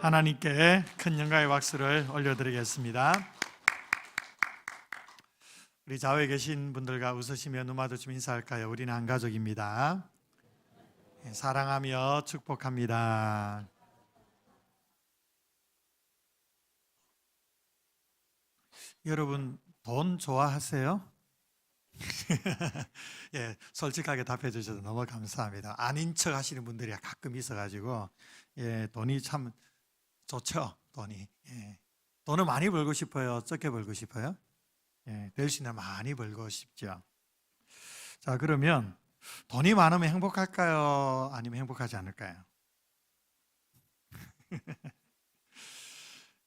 하나님께 큰 영광의 박수를 올려드리겠습니다. 우리 좌우에 계신 분들과 웃으시며 눈 마주치며 인사할까요? 우리는 한 가족입니다. 사랑하며 축복합니다. 여러분, 돈 좋아하세요? 예, 솔직하게 답해 주셔서 너무 감사합니다. 아닌 척 하시는 분들이 가끔 있어가지고, 예, 돈이 참 좋죠. 돈이. 예. 돈을 많이 벌고 싶어요? 적게 벌고 싶어요? 예, 될 수 있는 많이 벌고 싶죠. 자, 그러면 돈이 많으면 행복할까요? 아니면 행복하지 않을까요?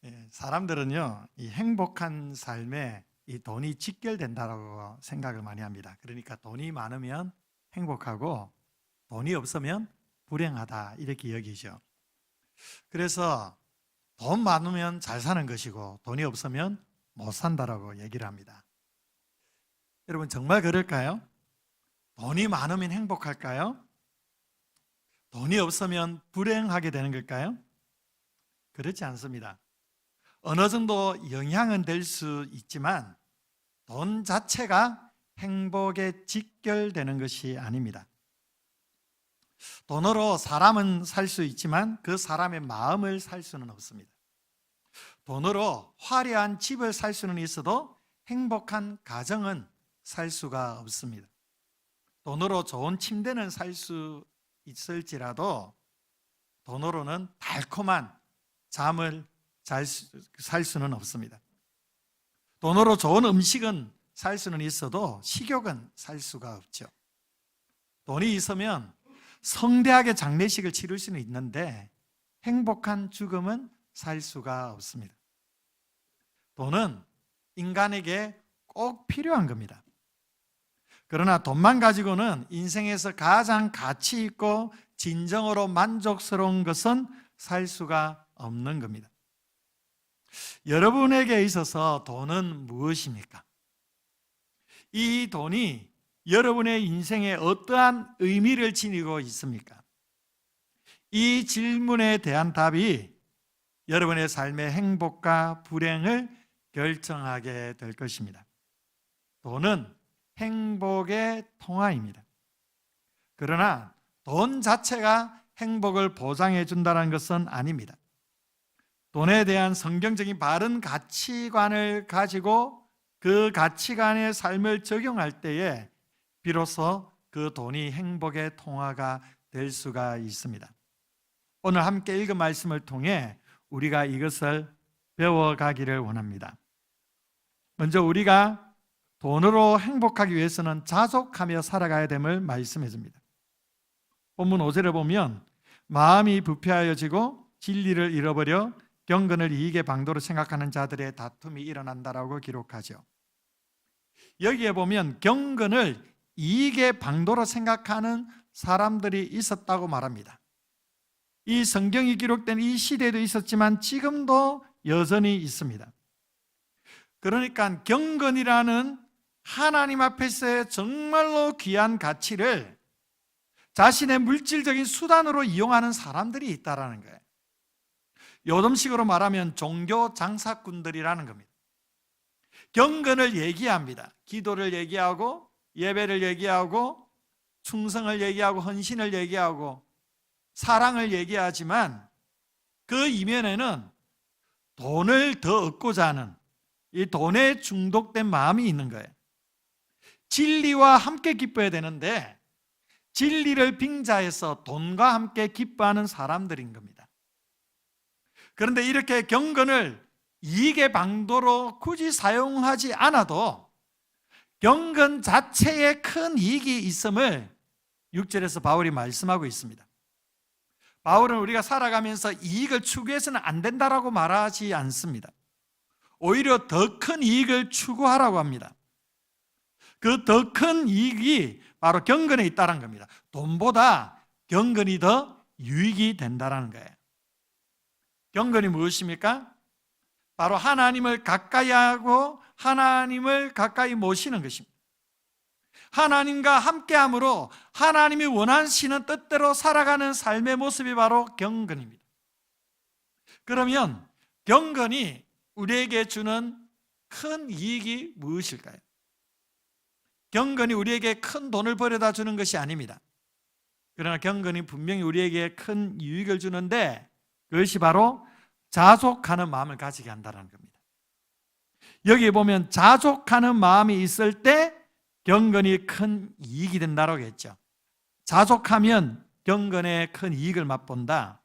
예, 사람들은요, 이 행복한 삶에 이 돈이 직결된다고 생각을 많이 합니다. 그러니까 돈이 많으면 행복하고 돈이 없으면 불행하다 이렇게 여기죠. 그래서 돈 많으면 잘 사는 것이고 돈이 없으면 못 산다라고 얘기를 합니다. 여러분, 정말 그럴까요? 돈이 많으면 행복할까요? 돈이 없으면 불행하게 되는 걸까요? 그렇지 않습니다. 어느 정도 영향은 될 수 있지만 돈 자체가 행복에 직결되는 것이 아닙니다. 돈으로 사람은 살 수 있지만 그 사람의 마음을 살 수는 없습니다. 돈으로 화려한 집을 살 수는 있어도 행복한 가정은 살 수가 없습니다. 돈으로 좋은 침대는 살 수 있을지라도 돈으로는 달콤한 잠을 살 수는 없습니다. 돈으로 좋은 음식은 살 수는 있어도 식욕은 살 수가 없죠. 돈이 있으면 성대하게 장례식을 치를 수는 있는데 행복한 죽음은 살 수가 없습니다. 돈은 인간에게 꼭 필요한 겁니다. 그러나 돈만 가지고는 인생에서 가장 가치 있고 진정으로 만족스러운 것은 살 수가 없는 겁니다. 여러분에게 있어서 돈은 무엇입니까? 이 돈이 여러분의 인생에 어떠한 의미를 지니고 있습니까? 이 질문에 대한 답이 여러분의 삶의 행복과 불행을 결정하게 될 것입니다. 돈은 행복의 통화입니다. 그러나 돈 자체가 행복을 보장해 준다는 것은 아닙니다. 돈에 대한 성경적인 바른 가치관을 가지고 그 가치관의 삶을 적용할 때에 비로소 그 돈이 행복의 통화가 될 수가 있습니다. 오늘 함께 읽은 말씀을 통해 우리가 이것을 배워가기를 원합니다. 먼저 우리가 돈으로 행복하기 위해서는 자족하며 살아가야 됨을 말씀해 줍니다. 본문 5절에 보면 마음이 부패하여지고 진리를 잃어버려 경건을 이익의 방도로 생각하는 자들의 다툼이 일어난다라고 기록하죠. 여기에 보면 경건을 이익의 방도로 생각하는 사람들이 있었다고 말합니다. 이 성경이 기록된 이 시대에도 있었지만 지금도 여전히 있습니다. 그러니까 경건이라는 하나님 앞에서의 정말로 귀한 가치를 자신의 물질적인 수단으로 이용하는 사람들이 있다는 거예요. 요즘식으로 말하면 종교 장사꾼들이라는 겁니다. 경건을 얘기합니다. 기도를 얘기하고 예배를 얘기하고 충성을 얘기하고 헌신을 얘기하고 사랑을 얘기하지만 그 이면에는 돈을 더 얻고자 하는 이 돈에 중독된 마음이 있는 거예요. 진리와 함께 기뻐야 되는데 진리를 빙자해서 돈과 함께 기뻐하는 사람들인 겁니다. 그런데 이렇게 경건을 이익의 방도로 굳이 사용하지 않아도 경건 자체에 큰 이익이 있음을 6절에서 바울이 말씀하고 있습니다. 바울은 우리가 살아가면서 이익을 추구해서는 안 된다라고 말하지 않습니다. 오히려 더 큰 이익을 추구하라고 합니다. 그 더 큰 이익이 바로 경건에 있다는 겁니다. 돈보다 경건이 더 유익이 된다는 거예요. 경건이 무엇입니까? 바로 하나님을 가까이 하고 하나님을 가까이 모시는 것입니다. 하나님과 함께함으로 하나님이 원하시는 뜻대로 살아가는 삶의 모습이 바로 경건입니다. 그러면 경건이 우리에게 주는 큰 이익이 무엇일까요? 경건이 우리에게 큰 돈을 벌여다 주는 것이 아닙니다. 그러나 경건이 분명히 우리에게 큰 유익을 주는데 그것이 바로 자족하는 마음을 가지게 한다는 겁니다. 여기 보면 자족하는 마음이 있을 때 경건이 큰 이익이 된다고 했죠. 자족하면 경건의 큰 이익을 맛본다.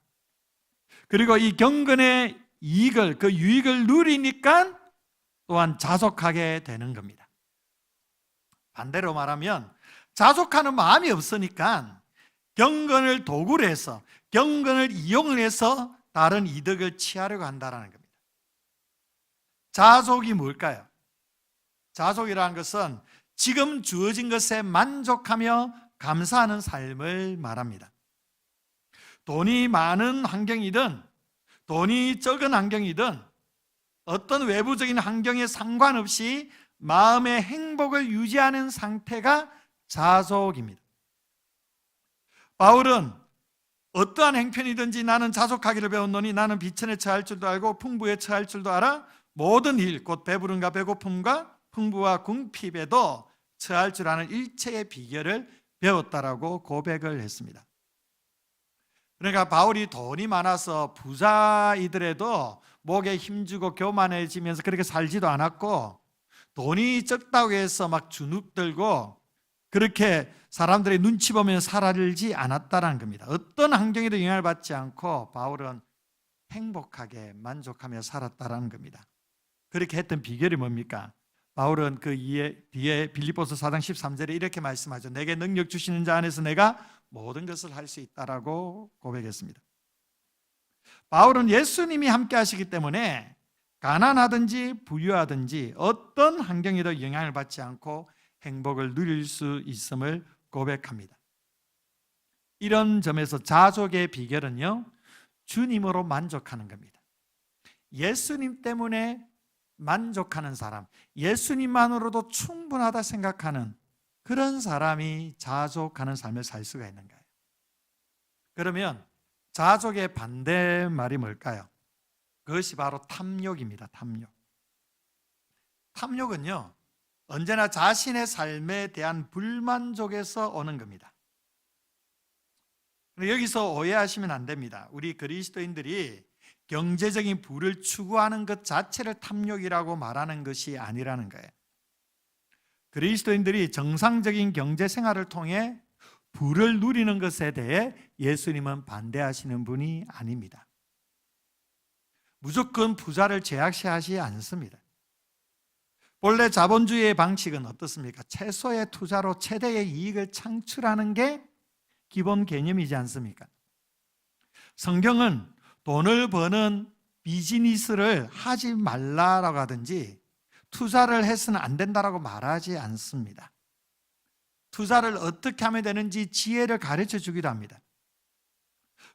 그리고 이 경건의 이익을, 그 유익을 누리니까 또한 자족하게 되는 겁니다. 반대로 말하면 자족하는 마음이 없으니까 경건을 도구로 해서, 경건을 이용을 해서 다른 이득을 취하려고 한다는 겁니다. 자족이 뭘까요? 자족이라는 것은 지금 주어진 것에 만족하며 감사하는 삶을 말합니다. 돈이 많은 환경이든 돈이 적은 환경이든 어떤 외부적인 환경에 상관없이 마음의 행복을 유지하는 상태가 자족입니다. 바울은 어떠한 행편이든지 나는 자족하기를 배웠노니 나는 비천에 처할 줄도 알고 풍부에 처할 줄도 알아 모든 일 곧 배부름과 배고픔과 풍부와 궁핍에도 처할 줄 아는 일체의 비결을 배웠다라고 고백을 했습니다. 그러니까 바울이 돈이 많아서 부자이더라도 목에 힘주고 교만해지면서 그렇게 살지도 않았고, 돈이 적다고 해서 막 주눅들고 그렇게 사람들의 눈치 보면서 살지 않았다는 겁니다. 어떤 환경에도 영향을 받지 않고 바울은 행복하게 만족하며 살았다는 겁니다. 그렇게 했던 비결이 뭡니까? 바울은 그 뒤에 빌립보서 4장 13절에 이렇게 말씀하죠. 내게 능력 주시는 자 안에서 내가 모든 것을 할 수 있다라고 고백했습니다. 바울은 예수님이 함께 하시기 때문에 가난하든지 부유하든지 어떤 환경에도 영향을 받지 않고 행복을 누릴 수 있음을 고백합니다. 이런 점에서 자족의 비결은요, 주님으로 만족하는 겁니다. 예수님 때문에 만족하는 사람, 예수님만으로도 충분하다 생각하는 그런 사람이 자족하는 삶을 살 수가 있는 거예요. 그러면 자족의 반대말이 뭘까요? 그것이 바로 탐욕입니다. 탐욕. 탐욕은요, 언제나 자신의 삶에 대한 불만족에서 오는 겁니다. 여기서 오해하시면 안 됩니다. 우리 그리스도인들이 경제적인 부를 추구하는 것 자체를 탐욕이라고 말하는 것이 아니라는 거예요. 그리스도인들이 정상적인 경제 생활을 통해 부를 누리는 것에 대해 예수님은 반대하시는 분이 아닙니다. 무조건 부자를 제약시하지 않습니다. 본래 자본주의의 방식은 어떻습니까? 최소의 투자로 최대의 이익을 창출하는 게 기본 개념이지 않습니까? 성경은 돈을 버는 비즈니스를 하지 말라라고 하든지 투자를 해서는 안 된다라고 말하지 않습니다. 투자를 어떻게 하면 되는지 지혜를 가르쳐 주기도 합니다.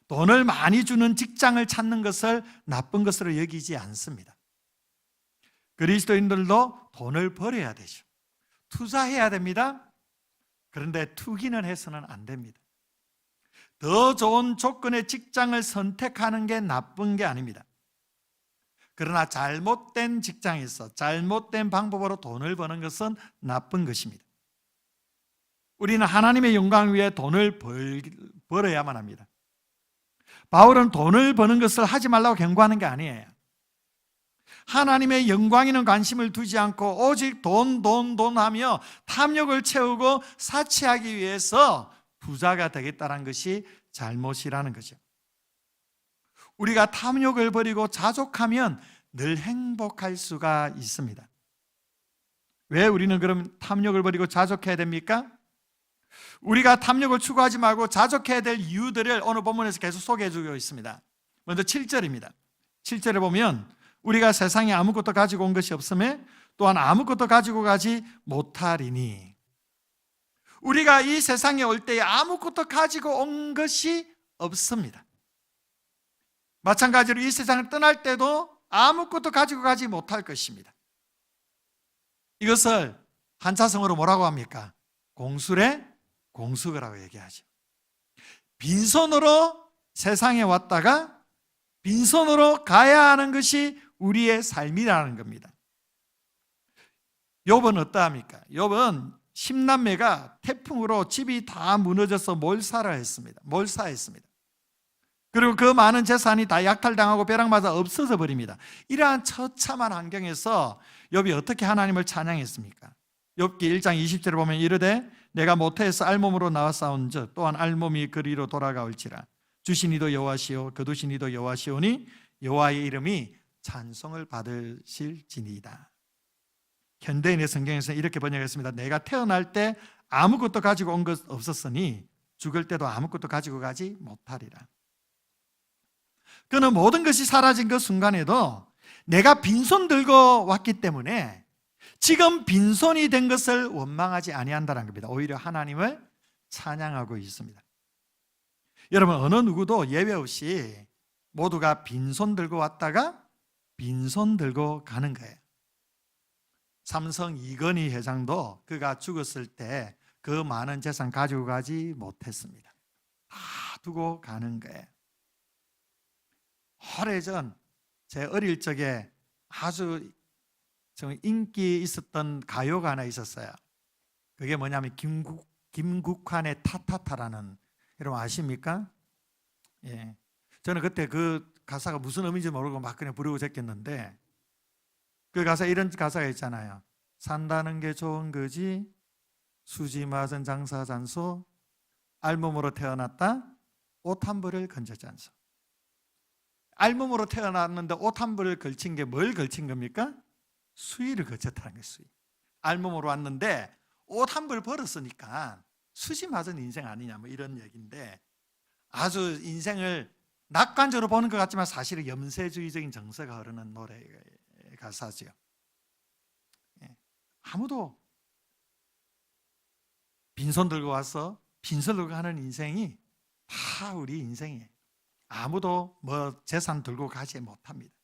돈을 많이 주는 직장을 찾는 것을 나쁜 것으로 여기지 않습니다. 그리스도인들도 돈을 벌어야 되죠. 투자해야 됩니다. 그런데 투기는 해서는 안 됩니다. 더 좋은 조건의 직장을 선택하는 게 나쁜 게 아닙니다. 그러나 잘못된 직장에서 잘못된 방법으로 돈을 버는 것은 나쁜 것입니다. 우리는 하나님의 영광을 위해 돈을 벌어야만 합니다. 바울은 돈을 버는 것을 하지 말라고 경고하는 게 아니에요. 하나님의 영광에는 관심을 두지 않고 오직 돈 하며 탐욕을 채우고 사치하기 위해서 부자가 되겠다는 것이 잘못이라는 거죠. 우리가 탐욕을 버리고 자족하면 늘 행복할 수가 있습니다. 왜 우리는 그럼 탐욕을 버리고 자족해야 됩니까? 우리가 탐욕을 추구하지 말고 자족해야 될 이유들을 오늘 본문에서 계속 소개해 주고 있습니다. 먼저 7절입니다. 7절에 보면 우리가 세상에 아무것도 가지고 온 것이 없음에 또한 아무것도 가지고 가지 못하리니, 우리가 이 세상에 올 때에 아무것도 가지고 온 것이 없습니다. 마찬가지로 이 세상을 떠날 때도 아무것도 가지고 가지 못할 것입니다. 이것을 한자성어로 뭐라고 합니까? 공술의 공수거라고 얘기하죠. 빈손으로 세상에 왔다가 빈손으로 가야 하는 것이 우리의 삶이라는 겁니다. 욥은 어떠합니까? 욥은 10남매가 태풍으로 집이 다 무너져서 몰사했습니다. 그리고 그 많은 재산이 다 약탈당하고 벼락맞아 없어져 버립니다. 이러한 처참한 환경에서 욥이 어떻게 하나님을 찬양했습니까? 욥기 1장 20절에 보면 이르되 내가 모태에서 알몸으로 나왔사온즉 또한 알몸이 그리로 돌아가올지라. 주신 이도 여호와시오 거두신 이도 여호와시오니 여호와의 이름이 찬송을 받으실지니이다. 현대인의 성경에서는 이렇게 번역했습니다. 내가 태어날 때 아무것도 가지고 온 것 없었으니 죽을 때도 아무것도 가지고 가지 못하리라. 그는 모든 것이 사라진 그 순간에도 내가 빈손 들고 왔기 때문에 지금 빈손이 된 것을 원망하지 아니한다는 겁니다. 오히려 하나님을 찬양하고 있습니다. 여러분, 어느 누구도 예외 없이 모두가 빈손 들고 왔다가 빈손 들고 가는 거예요. 삼성 이건희 회장도 그가 죽었을 때 그 많은 재산 가지고 가지 못했습니다. 다 두고 가는 거예요. 오래전 제 어릴 적에 아주 좀 인기 있었던 가요가 하나 있었어요. 그게 뭐냐면 김국환의 타타타라는, 여러분 아십니까? 예. 저는 그때 그 가사가 무슨 의미인지 모르고 막 그냥 부르고 제꼈는데, 그 가사에 이런 가사가 있잖아요. 산다는 게 좋은 거지 수지 맞은 장사잔소 알몸으로 태어났다 옷 한 벌을 건졌잖소. 알몸으로 태어났는데 옷 한 벌을 걸친 게 뭘 걸친 겁니까? 수의를 거쳤다는 거예요. 수의. 알몸으로 왔는데 옷 한 벌 벌었으니까 수지 맞은 인생 아니냐, 뭐 이런 얘기인데, 아주 인생을 낙관적으로 보는 것 같지만 사실은 염세주의적인 정서가 흐르는 노래 가사죠. 아무도 빈손 들고 와서 빈손 들고 가는 인생이 다 우리 인생이에요. 아무도 뭐 재산 들고 가지 못합니다.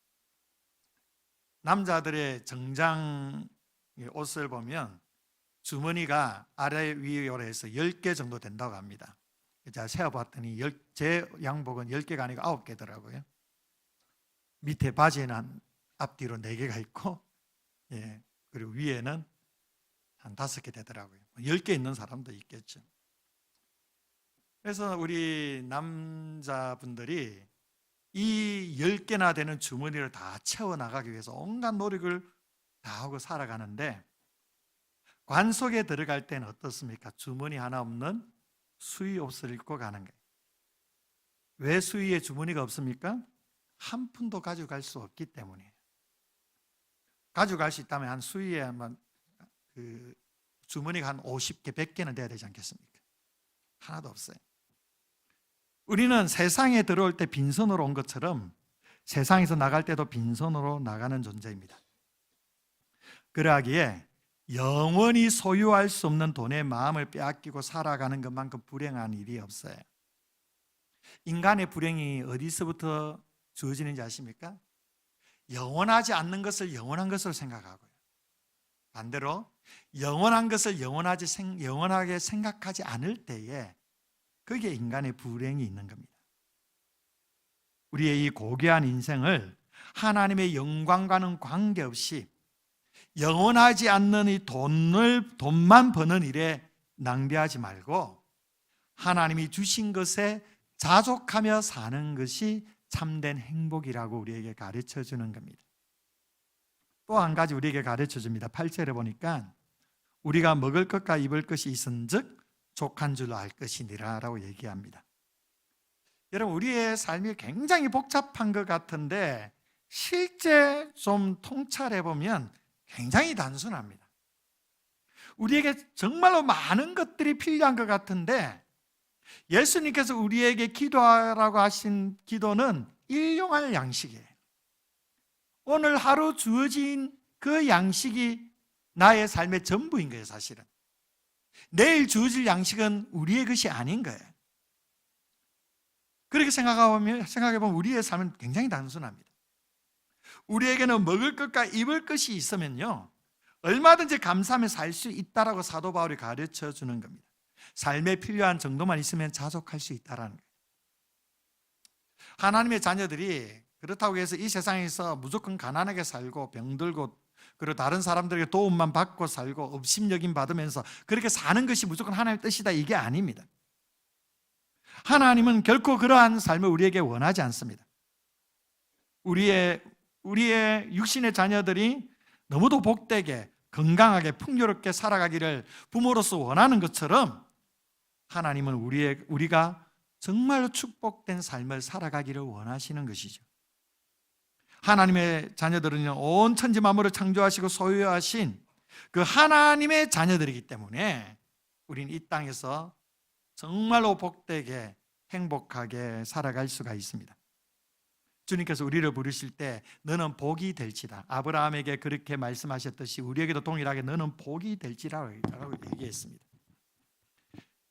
남자들의 정장 옷을 보면 주머니가 아래 위로 해서 10개 정도 된다고 합니다. 제가 세어봤더니 제 양복은 10개가 아니고 9개더라고요. 밑에 바지에는 앞뒤로 4개가 있고, 그리고 위에는 한 5개 되더라고요. 10개 있는 사람도 있겠죠. 그래서 우리 남자분들이 이 10개나 되는 주머니를 다 채워나가기 위해서 온갖 노력을 다 하고 살아가는데, 관 속에 들어갈 때는 어떻습니까? 주머니 하나 없는 수의 옷을 입고 가는 거예요. 왜 수의에 주머니가 없습니까? 한 푼도 가지고 갈 수 없기 때문이에요. 가지고 갈 수 있다면 한 수의에 그 주머니가 한 50개, 100개는 돼야 되지 않겠습니까? 하나도 없어요. 우리는 세상에 들어올 때 빈손으로 온 것처럼 세상에서 나갈 때도 빈손으로 나가는 존재입니다. 그러하기에 영원히 소유할 수 없는 돈의 마음을 빼앗기고 살아가는 것만큼 불행한 일이 없어요. 인간의 불행이 어디서부터 주어지는지 아십니까? 영원하지 않는 것을 영원한 것으로 생각하고요. 반대로 영원한 것을 영원하게 생각하지 않을 때에 거기에 인간의 불행이 있는 겁니다. 우리의 이 고귀한 인생을 하나님의 영광과는 관계없이 영원하지 않는 이 돈만 버는 일에 낭비하지 말고 하나님이 주신 것에 자족하며 사는 것이 참된 행복이라고 우리에게 가르쳐 주는 겁니다. 또 한 가지 우리에게 가르쳐 줍니다. 8절에 보니까 우리가 먹을 것과 입을 것이 있은즉 족한 줄로 알 것이니라 라고 얘기합니다. 여러분, 우리의 삶이 굉장히 복잡한 것 같은데 실제 좀 통찰해 보면 굉장히 단순합니다. 우리에게 정말로 많은 것들이 필요한 것 같은데 예수님께서 우리에게 기도하라고 하신 기도는 일용할 양식이에요. 오늘 하루 주어진 그 양식이 나의 삶의 전부인 거예요. 사실은 내일 주어질 양식은 우리의 것이 아닌 거예요. 그렇게 생각해보면 우리의 삶은 굉장히 단순합니다. 우리에게는 먹을 것과 입을 것이 있으면요 얼마든지 감사하며 살 수 있다라고 사도 바울이 가르쳐 주는 겁니다. 삶에 필요한 정도만 있으면 자족할 수 있다라는 거예요. 하나님의 자녀들이 그렇다고 해서 이 세상에서 무조건 가난하게 살고 병들고 그리고 다른 사람들에게 도움만 받고 살고 업신여김 받으면서 그렇게 사는 것이 무조건 하나님의 뜻이다, 이게 아닙니다. 하나님은 결코 그러한 삶을 우리에게 원하지 않습니다. 우리의 육신의 자녀들이 너무도 복되게 건강하게 풍요롭게 살아가기를 부모로서 원하는 것처럼 하나님은 우리가 정말로 축복된 삶을 살아가기를 원하시는 것이죠. 하나님의 자녀들은 온 천지 만물을 창조하시고 소유하신 그 하나님의 자녀들이기 때문에 우리는 이 땅에서 정말로 복되게 행복하게 살아갈 수가 있습니다. 주님께서 우리를 부르실 때 너는 복이 될지다, 아브라함에게 그렇게 말씀하셨듯이 우리에게도 동일하게 너는 복이 될지라고 얘기했습니다.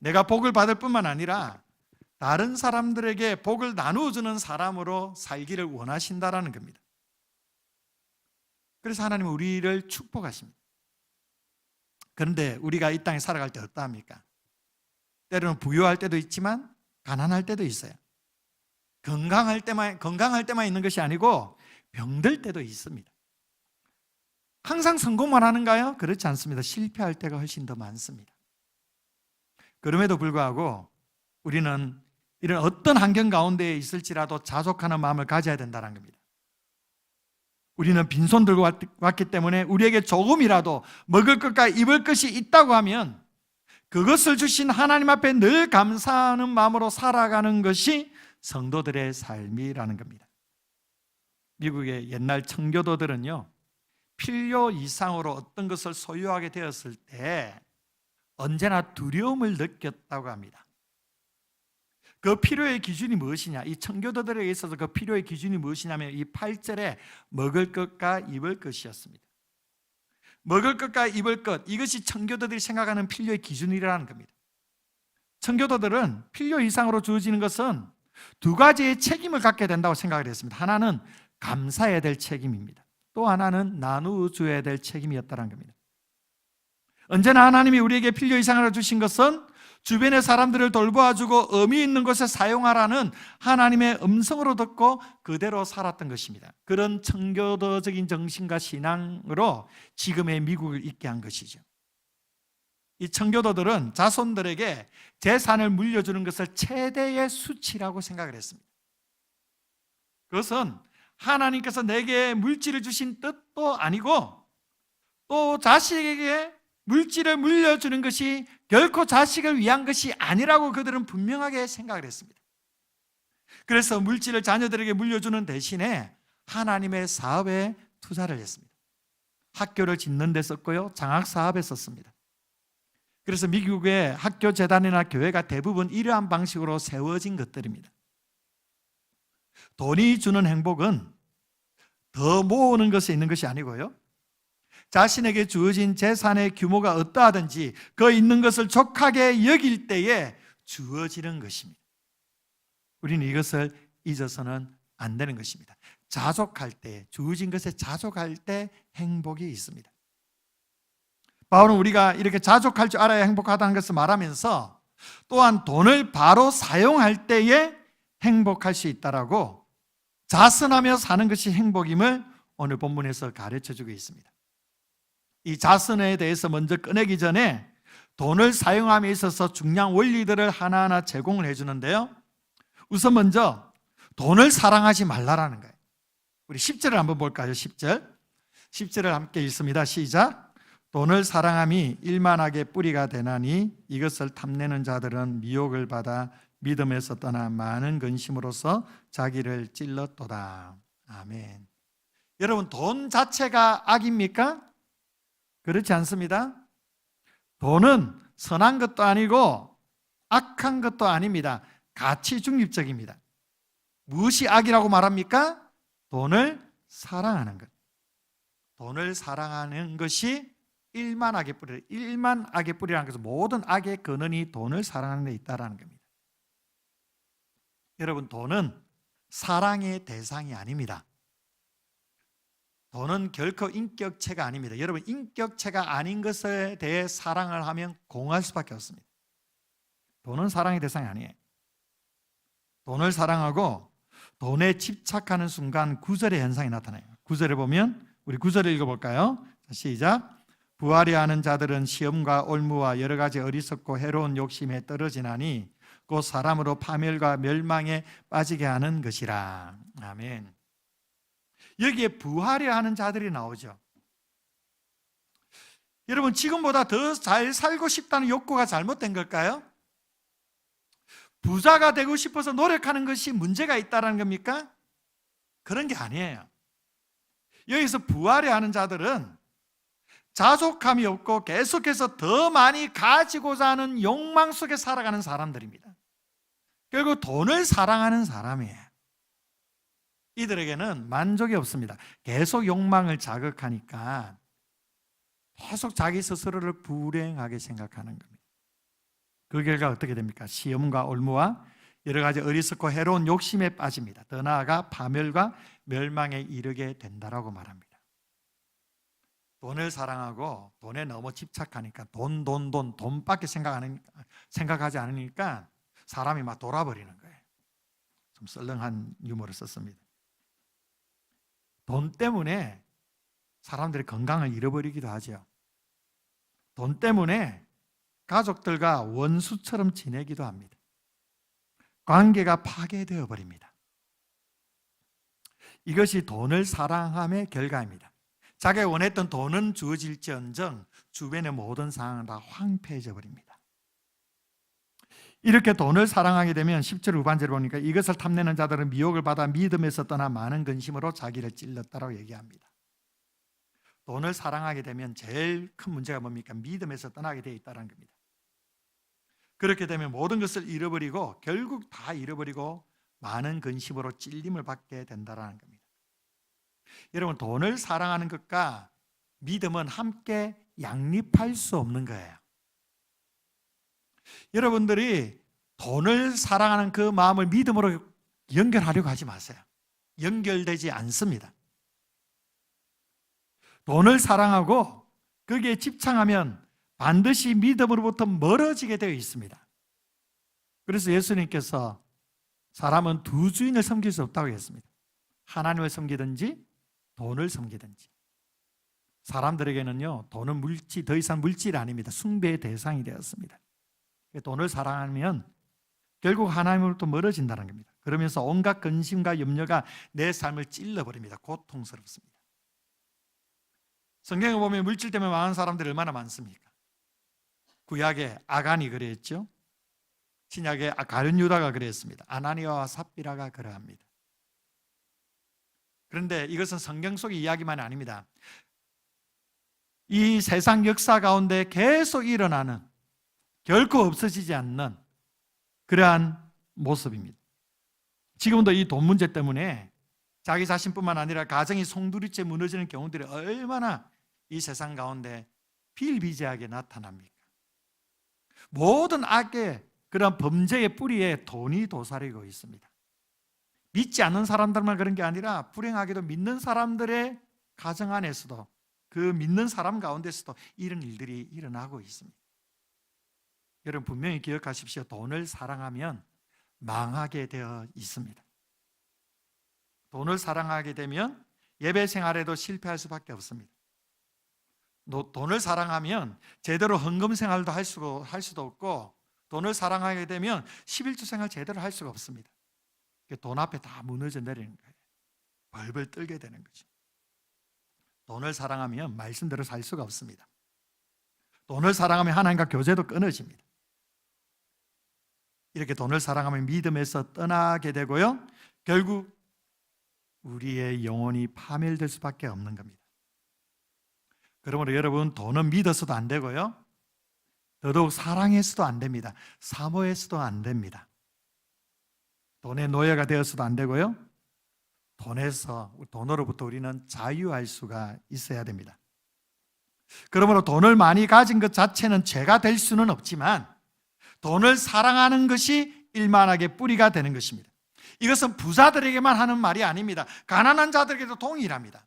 내가 복을 받을 뿐만 아니라 다른 사람들에게 복을 나누어주는 사람으로 살기를 원하신다라는 겁니다. 그래서 하나님은 우리를 축복하십니다. 그런데 우리가 이 땅에 살아갈 때 어떠합니까? 때로는 부유할 때도 있지만 가난할 때도 있어요. 건강할 때만 있는 것이 아니고 병들 때도 있습니다. 항상 성공만 하는가요? 그렇지 않습니다. 실패할 때가 훨씬 더 많습니다. 그럼에도 불구하고 우리는 이런 어떤 환경 가운데에 있을지라도 자족하는 마음을 가져야 된다는 겁니다. 우리는 빈손 들고 왔기 때문에 우리에게 조금이라도 먹을 것과 입을 것이 있다고 하면 그것을 주신 하나님 앞에 늘 감사하는 마음으로 살아가는 것이 성도들의 삶이라는 겁니다. 미국의 옛날 청교도들은요, 필요 이상으로 어떤 것을 소유하게 되었을 때 언제나 두려움을 느꼈다고 합니다. 그 필요의 기준이 무엇이냐? 이 청교도들에게 있어서 그 필요의 기준이 무엇이냐면 이 8절에 먹을 것과 입을 것이었습니다. 먹을 것과 입을 것, 이것이 청교도들이 생각하는 필요의 기준이라는 겁니다. 청교도들은 필요 이상으로 주어지는 것은 두 가지의 책임을 갖게 된다고 생각을 했습니다. 하나는 감사해야 될 책임입니다. 또 하나는 나누어줘야 될 책임이었다는 겁니다. 언제나 하나님이 우리에게 필요 이상으로 주신 것은 주변의 사람들을 돌보아주고 의미 있는 곳에 사용하라는 하나님의 음성으로 듣고 그대로 살았던 것입니다. 그런 청교도적인 정신과 신앙으로 지금의 미국을 있게 한 것이죠. 이 청교도들은 자손들에게 재산을 물려주는 것을 최대의 수치라고 생각을 했습니다. 그것은 하나님께서 내게 물질을 주신 뜻도 아니고 또 자식에게 물질을 물려주는 것이 결코 자식을 위한 것이 아니라고 그들은 분명하게 생각을 했습니다. 그래서 물질을 자녀들에게 물려주는 대신에 하나님의 사업에 투자를 했습니다. 학교를 짓는 데 썼고요, 장학사업에 썼습니다. 그래서 미국의 학교 재단이나 교회가 대부분 이러한 방식으로 세워진 것들입니다. 돈이 주는 행복은 더 모으는 것에 있는 것이 아니고요, 자신에게 주어진 재산의 규모가 어떠하든지 그 있는 것을 족하게 여길 때에 주어지는 것입니다. 우리는 이것을 잊어서는 안 되는 것입니다. 자족할 때, 주어진 것에 자족할 때 행복이 있습니다. 바울은 우리가 이렇게 자족할 줄 알아야 행복하다는 것을 말하면서 또한 돈을 바로 사용할 때에 행복할 수 있다라고 자선하며 사는 것이 행복임을 오늘 본문에서 가르쳐주고 있습니다. 이 자선에 대해서 먼저 꺼내기 전에 돈을 사용함에 있어서 중요한 원리들을 하나하나 제공을 해주는데요, 우선 먼저 돈을 사랑하지 말라라는 거예요. 우리 10절을 한번 볼까요? 10절을 함께 읽습니다. 시작. 돈을 사랑함이 일만하게 뿌리가 되나니 이것을 탐내는 자들은 미혹을 받아 믿음에서 떠나 많은 근심으로서 자기를 찔렀도다. 아멘. 여러분, 돈 자체가 악입니까? 그렇지 않습니다. 돈은 선한 것도 아니고 악한 것도 아닙니다. 가치 중립적입니다. 무엇이 악이라고 말합니까? 돈을 사랑하는 것. 돈을 사랑하는 것이 일만 악의 뿌리, 일만 악의 뿌리라는 것은 모든 악의 근원이 돈을 사랑하는 데 있다는 겁니다. 여러분, 돈은 사랑의 대상이 아닙니다. 돈은 결코 인격체가 아닙니다. 여러분, 인격체가 아닌 것에 대해 사랑을 하면 공허할 수밖에 없습니다. 돈은 사랑의 대상이 아니에요. 돈을 사랑하고 돈에 집착하는 순간 구절의 현상이 나타나요. 구절에 보면 우리 구절을 읽어볼까요? 시작. 부하려 하는 자들은 시험과 올무와 여러 가지 어리석고 해로운 욕심에 떨어지나니 곧 사람으로 파멸과 멸망에 빠지게 하는 것이라. 아멘. 여기에 부하려 하는 자들이 나오죠. 여러분, 지금보다 더 잘 살고 싶다는 욕구가 잘못된 걸까요? 부자가 되고 싶어서 노력하는 것이 문제가 있다는 겁니까? 그런 게 아니에요. 여기서 부하려 하는 자들은 자족함이 없고 계속해서 더 많이 가지고자 하는 욕망 속에 살아가는 사람들입니다. 결국 돈을 사랑하는 사람이에요. 이들에게는 만족이 없습니다. 계속 욕망을 자극하니까 계속 자기 스스로를 불행하게 생각하는 겁니다. 그 결과 어떻게 됩니까? 시험과 올무와 여러 가지 어리석고 해로운 욕심에 빠집니다. 더 나아가 파멸과 멸망에 이르게 된다라고 말합니다. 돈을 사랑하고 돈에 너무 집착하니까 돈밖에 생각하지 않으니까 사람이 막 돌아버리는 거예요. 좀 썰렁한 유머를 썼습니다. 돈 때문에 사람들이 건강을 잃어버리기도 하죠. 돈 때문에 가족들과 원수처럼 지내기도 합니다. 관계가 파괴되어 버립니다. 이것이 돈을 사랑함의 결과입니다. 자기가 원했던 돈은 주어질지언정 주변의 모든 상황은 다 황폐해져 버립니다. 이렇게 돈을 사랑하게 되면 10절 후반절을 보니까 이것을 탐내는 자들은 미혹을 받아 믿음에서 떠나 많은 근심으로 자기를 찔렀다라고 얘기합니다. 돈을 사랑하게 되면 제일 큰 문제가 뭡니까? 믿음에서 떠나게 되어 있다는 겁니다. 그렇게 되면 모든 것을 잃어버리고 결국 다 잃어버리고 많은 근심으로 찔림을 받게 된다는 겁니다. 여러분, 돈을 사랑하는 것과 믿음은 함께 양립할 수 없는 거예요. 여러분들이 돈을 사랑하는 그 마음을 믿음으로 연결하려고 하지 마세요. 연결되지 않습니다. 돈을 사랑하고 거기에 집착하면 반드시 믿음으로부터 멀어지게 되어 있습니다. 그래서 예수님께서 사람은 두 주인을 섬길 수 없다고 했습니다. 하나님을 섬기든지 돈을 섬기든지. 사람들에게는요, 돈은 더 이상 물질이 아닙니다. 숭배의 대상이 되었습니다. 돈을 사랑하면 결국 하나님으로부터 멀어진다는 겁니다. 그러면서 온갖 근심과 염려가 내 삶을 찔러버립니다. 고통스럽습니다. 성경에 보면 물질 때문에 망한 사람들이 얼마나 많습니까? 구약에 아간이 그랬죠. 신약에 가룟 유다가 그랬습니다. 아나니아와 삽비라가 그러합니다. 그런데 이것은 성경 속의 이야기만이 아닙니다. 이 세상 역사 가운데 계속 일어나는, 결코 없어지지 않는 그러한 모습입니다. 지금도 이 돈 문제 때문에 자기 자신뿐만 아니라 가정이 송두리째 무너지는 경우들이 얼마나 이 세상 가운데 비일비재하게 나타납니까? 모든 악의 그런 범죄의 뿌리에 돈이 도사리고 있습니다. 믿지 않는 사람들만 그런 게 아니라 불행하게도 믿는 사람들의 가정 안에서도, 그 믿는 사람 가운데서도 이런 일들이 일어나고 있습니다. 여러분, 분명히 기억하십시오. 돈을 사랑하면 망하게 되어 있습니다. 돈을 사랑하게 되면 예배 생활에도 실패할 수밖에 없습니다. 돈을 사랑하면 제대로 헌금 생활도 할 수도 없고, 돈을 사랑하게 되면 11조 생활 제대로 할 수가 없습니다. 돈 앞에 다 무너져 내리는 거예요. 벌벌 떨게 되는 거죠. 돈을 사랑하면 말씀대로 살 수가 없습니다. 돈을 사랑하면 하나님과 교제도 끊어집니다. 이렇게 돈을 사랑하면 믿음에서 떠나게 되고요, 결국 우리의 영혼이 파멸될 수밖에 없는 겁니다. 그러므로 여러분, 돈은 믿어서도 안 되고요, 더더욱 사랑해서도 안 됩니다. 사모해서도 안 됩니다. 돈의 노예가 되어서도 안 되고요, 돈으로부터 우리는 자유할 수가 있어야 됩니다. 그러므로 돈을 많이 가진 것 자체는 죄가 될 수는 없지만 돈을 사랑하는 것이 일만하게 뿌리가 되는 것입니다. 이것은 부자들에게만 하는 말이 아닙니다. 가난한 자들에게도 동일합니다.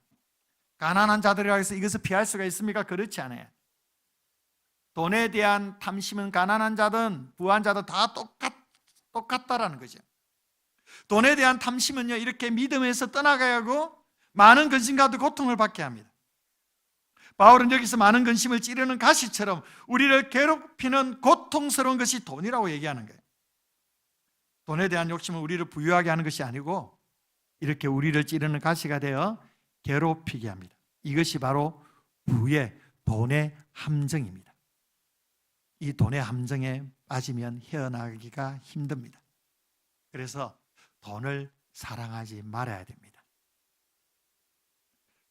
가난한 자들이라고 해서 이것을 피할 수가 있습니까? 그렇지 않아요. 돈에 대한 탐심은 가난한 자든 부한 자든 다 똑같다라는 거죠. 돈에 대한 탐심은요, 이렇게 믿음에서 떠나가야 하고 많은 근심과도 고통을 받게 합니다. 바울은 여기서 많은 근심을 찌르는 가시처럼 우리를 괴롭히는 고통스러운 것이 돈이라고 얘기하는 거예요. 돈에 대한 욕심은 우리를 부유하게 하는 것이 아니고 이렇게 우리를 찌르는 가시가 되어 괴롭히게 합니다. 이것이 바로 부의, 돈의 함정입니다. 이 돈의 함정에 빠지면 헤어나가기가 힘듭니다. 그래서 돈을 사랑하지 말아야 됩니다.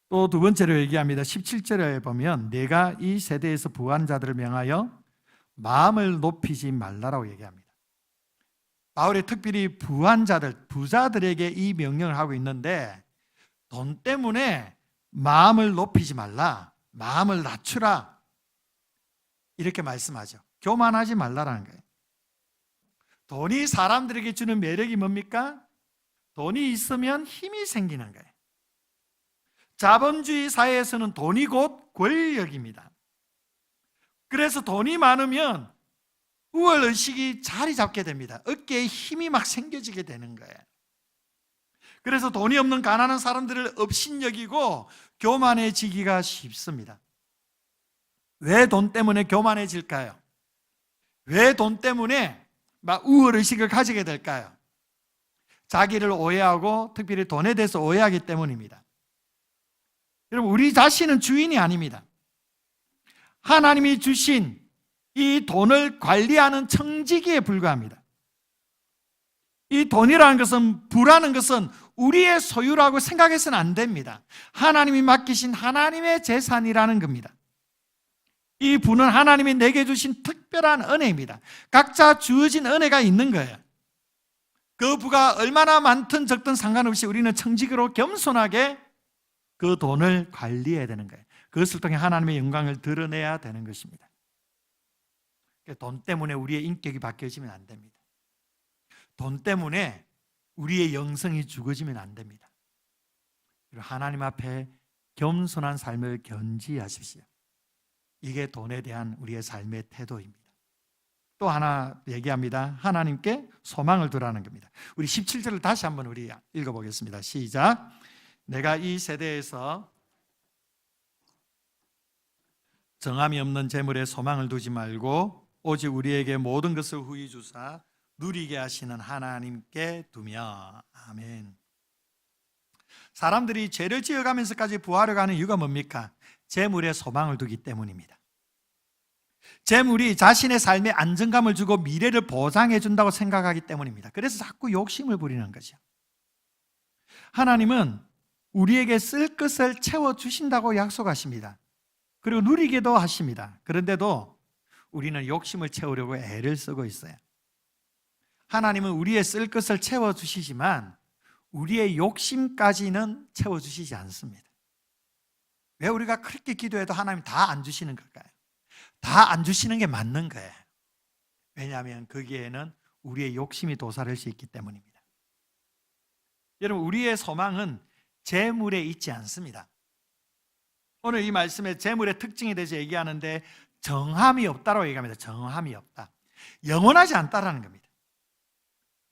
또 두 번째로 얘기합니다. 17절에 보면 내가 이 세대에서 부한 자들을 명하여 마음을 높이지 말라라고 얘기합니다. 바울이 특별히 부한 자들, 부자들에게 이 명령을 하고 있는데 돈 때문에 마음을 높이지 말라, 마음을 낮추라 이렇게 말씀하죠. 교만하지 말라라는 거예요. 돈이 사람들에게 주는 매력이 뭡니까? 돈이 있으면 힘이 생기는 거예요. 자본주의 사회에서는 돈이 곧 권력입니다. 그래서 돈이 많으면 우월의식이 자리 잡게 됩니다. 어깨에 힘이 막 생겨지게 되는 거예요. 그래서 돈이 없는 가난한 사람들을 업신여기고 교만해지기가 쉽습니다. 왜 돈 때문에 교만해질까요? 왜 돈 때문에 막 우월의식을 가지게 될까요? 자기를 오해하고 특별히 돈에 대해서 오해하기 때문입니다. 여러분, 우리 자신은 주인이 아닙니다. 하나님이 주신 이 돈을 관리하는 청지기에 불과합니다. 이 돈이라는 것은, 부라는 것은 우리의 소유라고 생각해서는 안 됩니다. 하나님이 맡기신 하나님의 재산이라는 겁니다. 이 부는 하나님이 내게 주신 특별한 은혜입니다. 각자 주어진 은혜가 있는 거예요. 그 부가 얼마나 많든 적든 상관없이 우리는 청지기로 겸손하게 그 돈을 관리해야 되는 거예요. 그것을 통해 하나님의 영광을 드러내야 되는 것입니다. 돈 때문에 우리의 인격이 바뀌어지면 안 됩니다. 돈 때문에 우리의 영성이 죽어지면 안 됩니다. 하나님 앞에 겸손한 삶을 견지하십시오. 이게 돈에 대한 우리의 삶의 태도입니다. 또 하나 얘기합니다. 하나님께 소망을 두라는 겁니다. 우리 17절을 다시 한번 우리 읽어보겠습니다. 시작. 내가 이 세대에서 정함이 없는 재물에 소망을 두지 말고 오직 우리에게 모든 것을 후히 주사 누리게 하시는 하나님께 두며. 아멘. 사람들이 죄를 지어가면서까지 부하려고 하는 이유가 뭡니까? 재물에 소망을 두기 때문입니다. 재물이 자신의 삶에 안정감을 주고 미래를 보장해 준다고 생각하기 때문입니다. 그래서 자꾸 욕심을 부리는 거죠. 하나님은 우리에게 쓸 것을 채워주신다고 약속하십니다. 그리고 누리게도 하십니다. 그런데도 우리는 욕심을 채우려고 애를 쓰고 있어요. 하나님은 우리의 쓸 것을 채워주시지만 우리의 욕심까지는 채워주시지 않습니다. 왜 우리가 그렇게 기도해도 하나님 다 안 주시는 걸까요? 다 안 주시는 게 맞는 거예요. 왜냐하면 거기에는 우리의 욕심이 도사릴 수 있기 때문입니다. 여러분, 우리의 소망은 재물에 있지 않습니다. 오늘 이 말씀에 재물의 특징에 대해서 얘기하는데 정함이 없다라고 얘기합니다. 정함이 없다. 영원하지 않다라는 겁니다.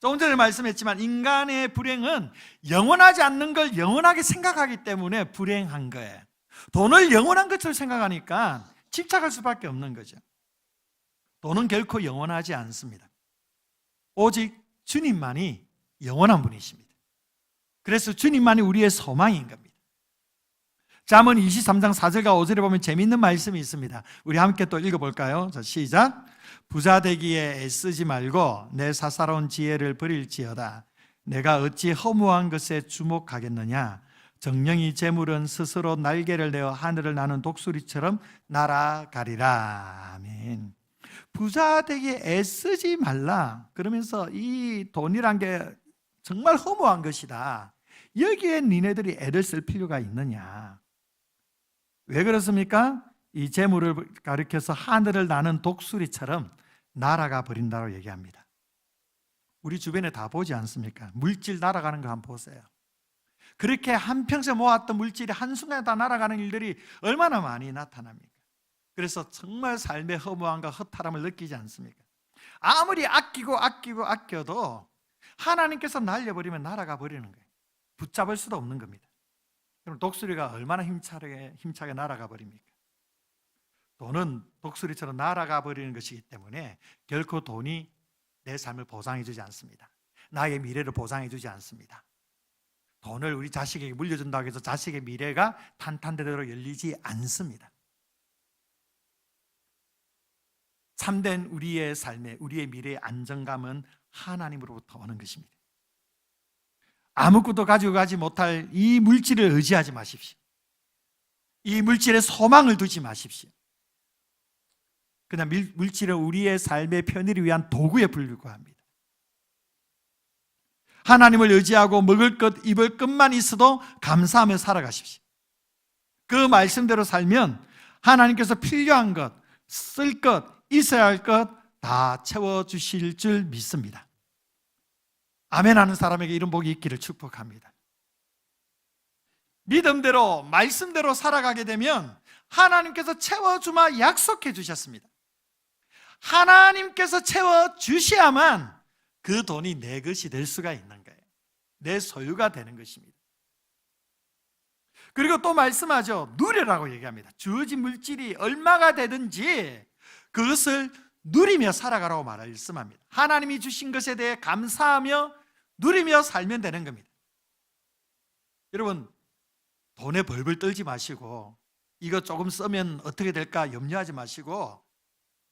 조금 전에 말씀했지만 인간의 불행은 영원하지 않는 걸 영원하게 생각하기 때문에 불행한 거예요. 돈을 영원한 것처럼 생각하니까 집착할 수밖에 없는 거죠. 돈은 결코 영원하지 않습니다. 오직 주님만이 영원한 분이십니다. 그래서 주님만이 우리의 소망인 겁니다. 잠언 23장 4절과 5절에 보면 재미있는 말씀이 있습니다. 우리 함께 또 읽어볼까요? 자, 시작. 부자 되기에 애쓰지 말고 내 사사로운 지혜를 버릴지어다. 내가 어찌 허무한 것에 주목하겠느냐. 정령이 재물은 스스로 날개를 내어 하늘을 나는 독수리처럼 날아가리라. 아멘. 부자 되기에 애쓰지 말라. 그러면서 이 돈이란 게 정말 허무한 것이다. 여기에 니네들이 애를 쓸 필요가 있느냐. 왜 그렇습니까? 이 재물을 가리켜서 하늘을 나는 독수리처럼 날아가 버린다고 얘기합니다. 우리 주변에 다 보지 않습니까? 물질 날아가는 거 한번 보세요. 그렇게 한평생 모았던 물질이 한순간에 다 날아가는 일들이 얼마나 많이 나타납니까? 그래서 정말 삶의 허무함과 허탈함을 느끼지 않습니까? 아무리 아껴도 하나님께서 날려버리면 날아가 버리는 거예요. 붙잡을 수도 없는 겁니다. 그럼 독수리가 얼마나 힘차게 날아가 버립니까? 돈은 독수리처럼 날아가 버리는 것이기 때문에 결코 돈이 내 삶을 보장해 주지 않습니다. 나의 미래를 보장해 주지 않습니다. 돈을 우리 자식에게 물려준다고 해서 자식의 미래가 탄탄대로 열리지 않습니다. 참된 우리의 삶에, 우리의 미래의 안정감은 하나님으로부터 오는 것입니다. 아무것도 가지고 가지 못할 이 물질을 의지하지 마십시오. 이 물질에 소망을 두지 마십시오. 그냥 물질은 우리의 삶의 편의를 위한 도구에 불과합니다. 하나님을 의지하고 먹을 것, 입을 것만 있어도 감사하며 살아가십시오. 그 말씀대로 살면 하나님께서 필요한 것, 쓸 것, 있어야 할 것 다 채워주실 줄 믿습니다. 아멘 하는 사람에게 이런 복이 있기를 축복합니다. 믿음대로, 말씀대로 살아가게 되면 하나님께서 채워주마 약속해 주셨습니다. 하나님께서 채워주셔야만 그 돈이 내 것이 될 수가 있는 거예요. 내 소유가 되는 것입니다. 그리고 또 말씀하죠. 누리라고 얘기합니다. 주어진 물질이 얼마가 되든지 그것을 누리며 살아가라고 말씀합니다. 하나님이 주신 것에 대해 감사하며 누리며 살면 되는 겁니다. 여러분, 돈에 벌벌 떨지 마시고 이거 조금 쓰면 어떻게 될까 염려하지 마시고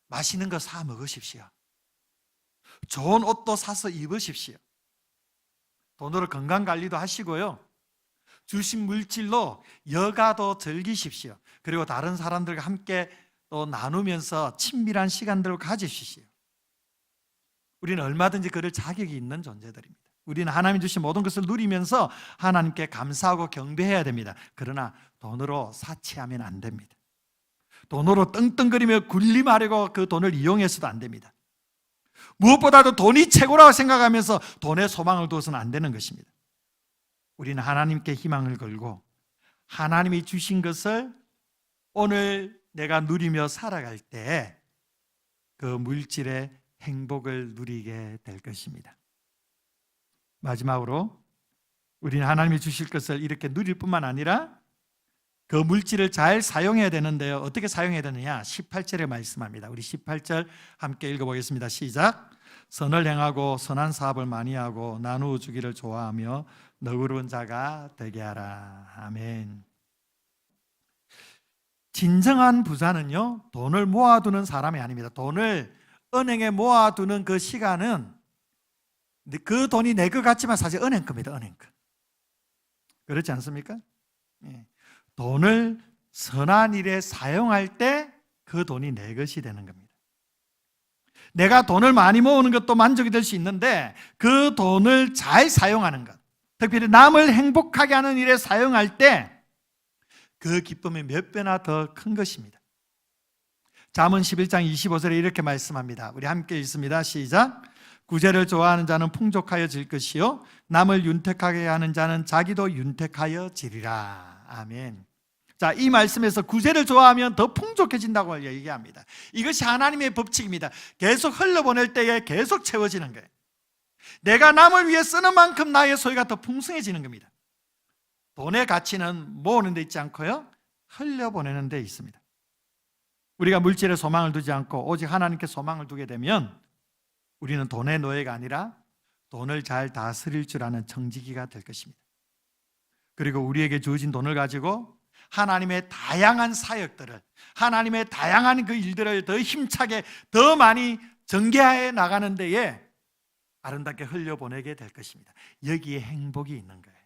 맛있는 거 사 먹으십시오. 좋은 옷도 사서 입으십시오. 돈으로 건강관리도 하시고요. 주신 물질로 여가도 즐기십시오. 그리고 다른 사람들과 함께 또 나누면서 친밀한 시간들을 가지십시오. 우리는 얼마든지 그럴 자격이 있는 존재들입니다. 우리는 하나님 주신 모든 것을 누리면서 하나님께 감사하고 경배해야 됩니다. 그러나 돈으로 사치하면 안 됩니다. 돈으로 떵떵거리며 군림하려고 그 돈을 이용해서도 안 됩니다. 무엇보다도 돈이 최고라고 생각하면서 돈에 소망을 두어서는 안 되는 것입니다. 우리는 하나님께 희망을 걸고 하나님이 주신 것을 오늘 내가 누리며 살아갈 때 그 물질의 행복을 누리게 될 것입니다. 마지막으로 우리는 하나님이 주실 것을 이렇게 누릴 뿐만 아니라 그 물질을 잘 사용해야 되는데요. 어떻게 사용해야 되느냐? 18절에 말씀합니다. 우리 18절 함께 읽어보겠습니다. 시작. 선을 행하고 선한 사업을 많이 하고 나누어 주기를 좋아하며 너그러운 자가 되게 하라. 아멘. 진정한 부자는요, 돈을 모아두는 사람이 아닙니다. 돈을 은행에 모아두는 그 시간은 그 돈이 내 것 같지만 사실 은행 겁니다. 은행 것. 그렇지 않습니까? 예. 돈을 선한 일에 사용할 때 그 돈이 내 것이 되는 겁니다. 내가 돈을 많이 모으는 것도 만족이 될 수 있는데 그 돈을 잘 사용하는 것, 특별히 남을 행복하게 하는 일에 사용할 때 그 기쁨이 몇 배나 더 큰 것입니다. 잠언 11장 25절에 이렇게 말씀합니다. 우리 함께 읽습니다. 시작. 구제를 좋아하는 자는 풍족하여 질 것이요 남을 윤택하게 하는 자는 자기도 윤택하여 지리라. 아멘. 자, 이 말씀에서 구제를 좋아하면 더 풍족해진다고 얘기합니다. 이것이 하나님의 법칙입니다. 계속 흘려보낼 때에 계속 채워지는 거예요. 내가 남을 위해 쓰는 만큼 나의 소유가 더 풍성해지는 겁니다. 돈의 가치는 모으는 데 있지 않고요, 흘려보내는 데 있습니다. 우리가 물질에 소망을 두지 않고 오직 하나님께 소망을 두게 되면 우리는 돈의 노예가 아니라 돈을 잘 다스릴 줄 아는 청지기가 될 것입니다. 그리고 우리에게 주어진 돈을 가지고 하나님의 다양한 사역들을, 하나님의 다양한 그 일들을 더 힘차게 더 많이 전개해 나가는 데에 아름답게 흘려보내게 될 것입니다. 여기에 행복이 있는 거예요.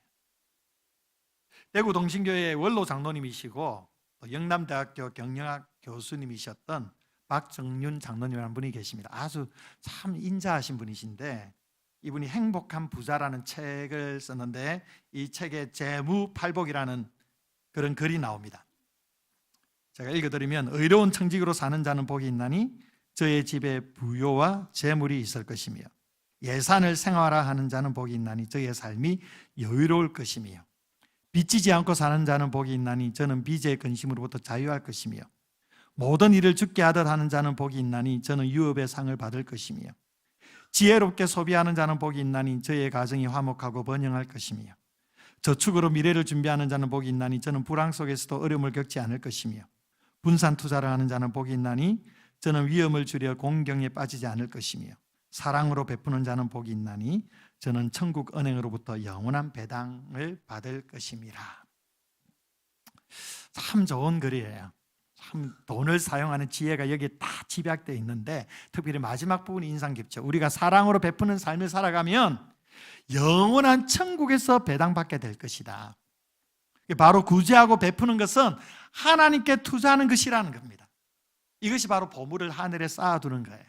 대구 동신교회 원로 장로님이시고 또 영남대학교 경영학 교수님이셨던 박정윤 장로님이라는 분이 계십니다. 아주 참 인자하신 분이신데 이분이 행복한 부자라는 책을 썼는데 이 책에 재무팔복이라는 그런 글이 나옵니다. 제가 읽어드리면 의로운 청직으로 사는 자는 복이 있나니 저의 집에 부요와 재물이 있을 것이며 예산을 생활화하는 자는 복이 있나니 저의 삶이 여유로울 것이며 빚지지 않고 사는 자는 복이 있나니 저는 빚의 근심으로부터 자유할 것이며 모든 일을 죽게 하듯 하는 자는 복이 있나니 저는 유업의 상을 받을 것이며 지혜롭게 소비하는 자는 복이 있나니 저의 가정이 화목하고 번영할 것이며, 저축으로 미래를 준비하는 자는 복이 있나니 저는 불황 속에서도 어려움을 겪지 않을 것이며, 분산 투자를 하는 자는 복이 있나니 저는 위험을 줄여 공경에 빠지지 않을 것이며, 사랑으로 베푸는 자는 복이 있나니 저는 천국 은행으로부터 영원한 배당을 받을 것임이라. 참 좋은 글이에요. 참 돈을 사용하는 지혜가 여기에 다 집약되어 있는데, 특별히 마지막 부분이 인상 깊죠. 우리가 사랑으로 베푸는 삶을 살아가면 영원한 천국에서 배당받게 될 것이다. 바로 구제하고 베푸는 것은 하나님께 투자하는 것이라는 겁니다. 이것이 바로 보물을 하늘에 쌓아두는 거예요.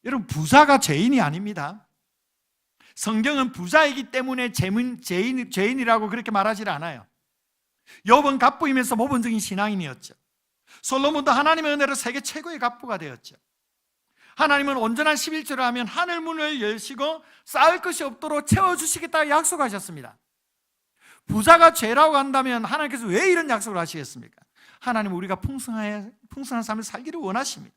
여러분, 부자가 죄인이 아닙니다. 성경은 부자이기 때문에 죄인이라고 그렇게 말하지 않아요. 욥은 갑부이면서 모범적인 신앙인이었죠. 솔로몬도 하나님의 은혜로 세계 최고의 갑부가 되었죠. 하나님은 온전한 11조를 하면 하늘 문을 여시고 쌓을 것이 없도록 채워주시겠다 약속하셨습니다. 부자가 죄라고 한다면 하나님께서 왜 이런 약속을 하시겠습니까? 하나님은 우리가 풍성한 삶을 살기를 원하십니다.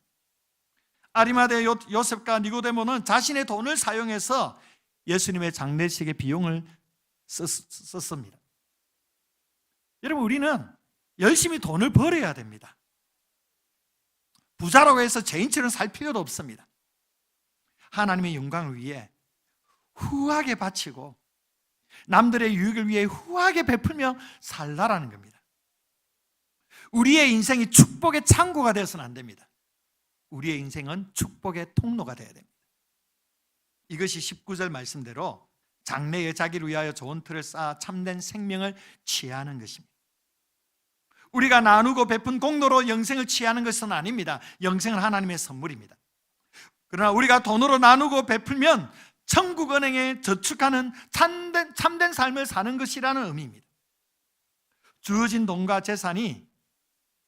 아리마대 요셉과 니고데모는 자신의 돈을 사용해서 예수님의 장례식의 비용을 썼습니다. 여러분, 우리는 열심히 돈을 벌어야 됩니다. 부자라고 해서 죄인처럼 살 필요도 없습니다. 하나님의 영광을 위해 후하게 바치고 남들의 유익을 위해 후하게 베풀며 살라라는 겁니다. 우리의 인생이 축복의 창고가 되어서는 안 됩니다. 우리의 인생은 축복의 통로가 되어야 됩니다. 이것이 19절 말씀대로 장래에 자기를 위하여 좋은 틀을 쌓아 참된 생명을 취하는 것입니다. 우리가 나누고 베푼 공로로 영생을 취하는 것은 아닙니다. 영생은 하나님의 선물입니다. 그러나 우리가 돈으로 나누고 베풀면 천국 은행에 저축하는 참된 삶을 사는 것이라는 의미입니다. 주어진 돈과 재산이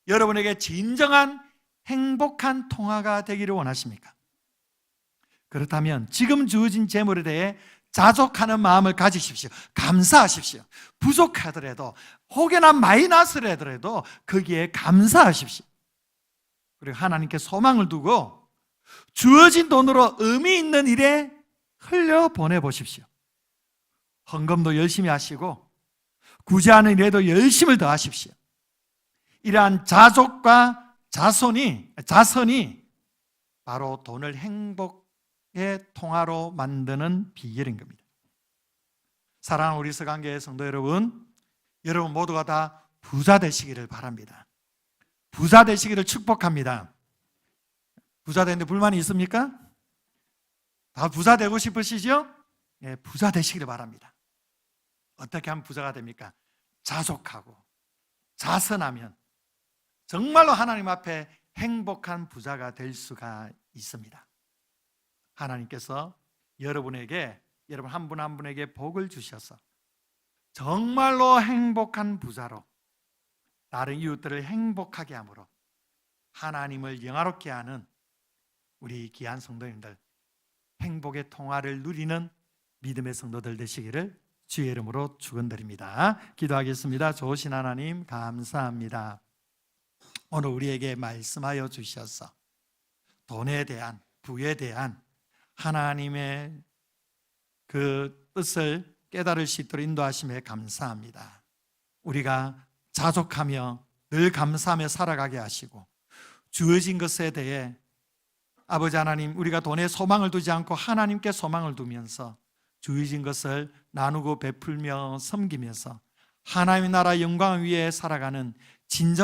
여러분에게 진정한 행복한 통화가 되기를 원하십니까? 그렇다면 지금 주어진 재물에 대해 자족하는 마음을 가지십시오. 감사하십시오. 부족하더라도 혹여나 마이너스를 하더라도 거기에 감사하십시오. 그리고 하나님께 소망을 두고 주어진 돈으로 의미 있는 일에 흘려보내보십시오. 헌금도 열심히 하시고 구제하는 일에도 열심을 더하십시오. 이러한 자족과 자선이 바로 돈을 행복의 통화로 만드는 비결인 겁니다. 사랑하는 우리 서강교회 성도 여러분 모두가 다 부자 되시기를 바랍니다. 부자 되시기를 축복합니다. 부자 되는데 불만이 있습니까? 다 부자 되고 싶으시죠? 네, 부자 되시기를 바랍니다. 어떻게 하면 부자가 됩니까? 자족하고 자선하면 정말로 하나님 앞에 행복한 부자가 될 수가 있습니다. 하나님께서 여러분 한 분 한 분에게 복을 주셔서 정말로 행복한 부자로 다른 이웃들을 행복하게 함으로 하나님을 영화롭게 하는 우리 귀한 성도님들, 행복의 통화를 누리는 믿음의 성도들 되시기를 주의 이름으로 축원드립니다. 기도하겠습니다. 좋으신 하나님 감사합니다. 오늘 우리에게 말씀하여 주셔서 돈에 대한, 부에 대한 하나님의 그 뜻을 깨달을 수 있도록 인도하심에 감사합니다. 우리가 자족하며 늘 감사하며 살아가게 하시고 주어진 것에 대해 아버지 하나님, 우리가 돈에 소망을 두지 않고 하나님께 소망을 두면서 주어진 것을 나누고 베풀며 섬기면서 하나님의 나라 영광을 위해 살아가는 진정